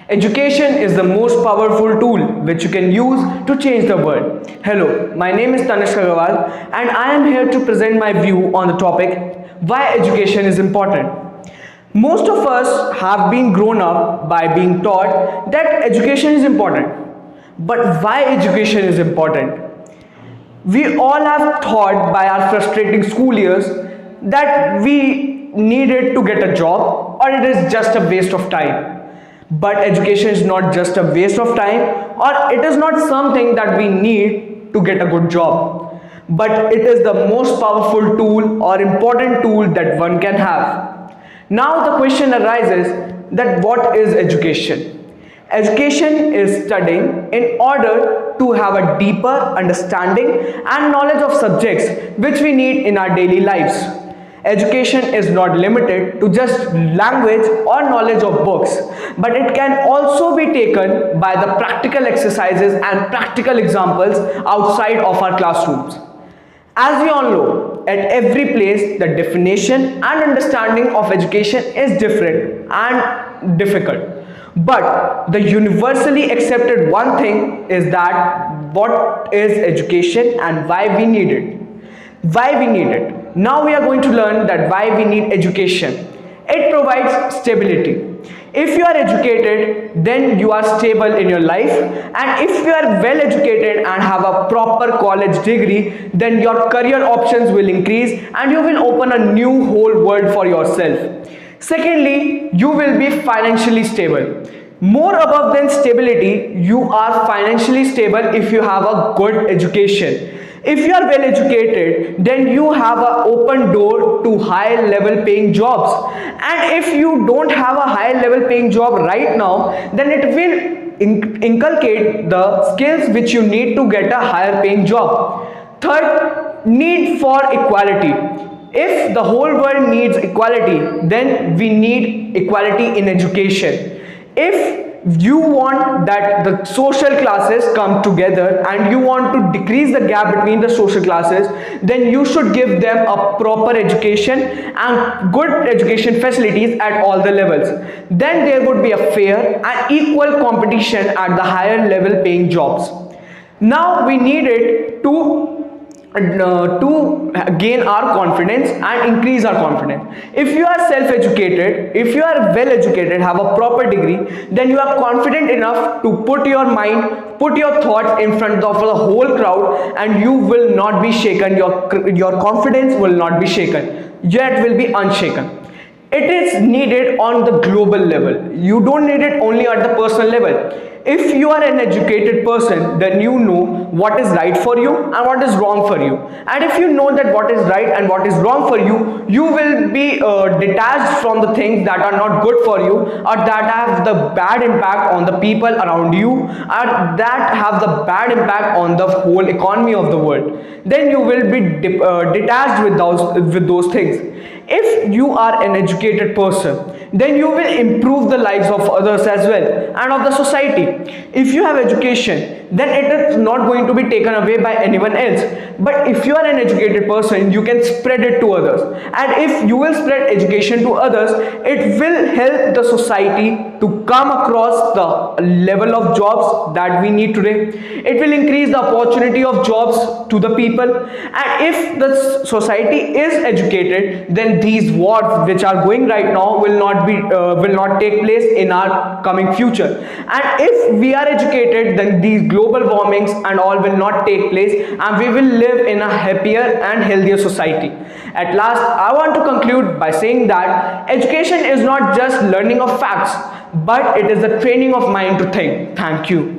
Education is the most powerful tool which you can use to change the world. Hello, my name is Tanishq Agarwal and I am here to present my view on the topic why education is important. Most of us have been grown up by being taught that education is important. But why education is important? We all have thought by our frustrating school years that we needed to get a job or it is just a waste of time. But education is not just a waste of time or it is not something that we need to get a good job. But it is the most powerful tool or important tool that one can have. Now the question arises that what is education? Education is studying in order to have a deeper understanding and knowledge of subjects which we need in our daily lives. Education is not limited to just language or knowledge of books, but it can also be taken by the practical exercises and practical examples outside of our classrooms. As we all know, at every place the definition and understanding of education is different and difficult. But the universally accepted one thing is that what is education and why we need it. Why we need it. Now we are going to learn that why we need education. It provides stability. If you are educated, then you are stable in your life, and if you are well educated and have a proper college degree, then your career options will increase and you will open a new whole world for yourself. Secondly, you will be financially stable. More above than stability, you are financially stable if you have a good education. If you are well educated, then you have an open door to high level paying jobs. And if you don't have a high level paying job right now, then it will inculcate the skills which you need to get a higher paying job. Third, need for equality. If the whole world needs equality, then we need equality in education. If you want that the social classes come together and you want to decrease the gap between the social classes, then you should give them a proper education and good education facilities at all the levels. Then there would be a fair and equal competition at the higher level paying jobs. Now we need it to gain our confidence and increase our confidence. If you are self-educated, if you are well educated, have a proper degree, then you are confident enough to put your mind, put your thoughts in front of the whole crowd and you will not be shaken. Your confidence will not be shaken, yet will be unshaken. It is needed on the global level. You don't need it only at the personal level. If you are an educated person, then you know what is right for you and what is wrong for you. And if you know that what is right and what is wrong for you, you will be detached from the things that are not good for you or that have the bad impact on the people around you or that have the bad impact on the whole economy of the world. Then you will be detached with those things. If you are an educated person, then you will improve the lives of others as well and of the society. If you have education, then it is not going to be taken away by anyone else. But if you are an educated person, you can spread it to others. And if you will spread education to others, it will help the society to come across the level of jobs that we need today. It will increase the opportunity of jobs to the people. And if the society is educated, then these wars which are going right now will not take place in our coming future. And if we are educated, then these global warmings and all will not take place and we will live in a happier and healthier society. At last, I want to conclude by saying that education is not just learning of facts, but it is the training of mind to think. Thank you.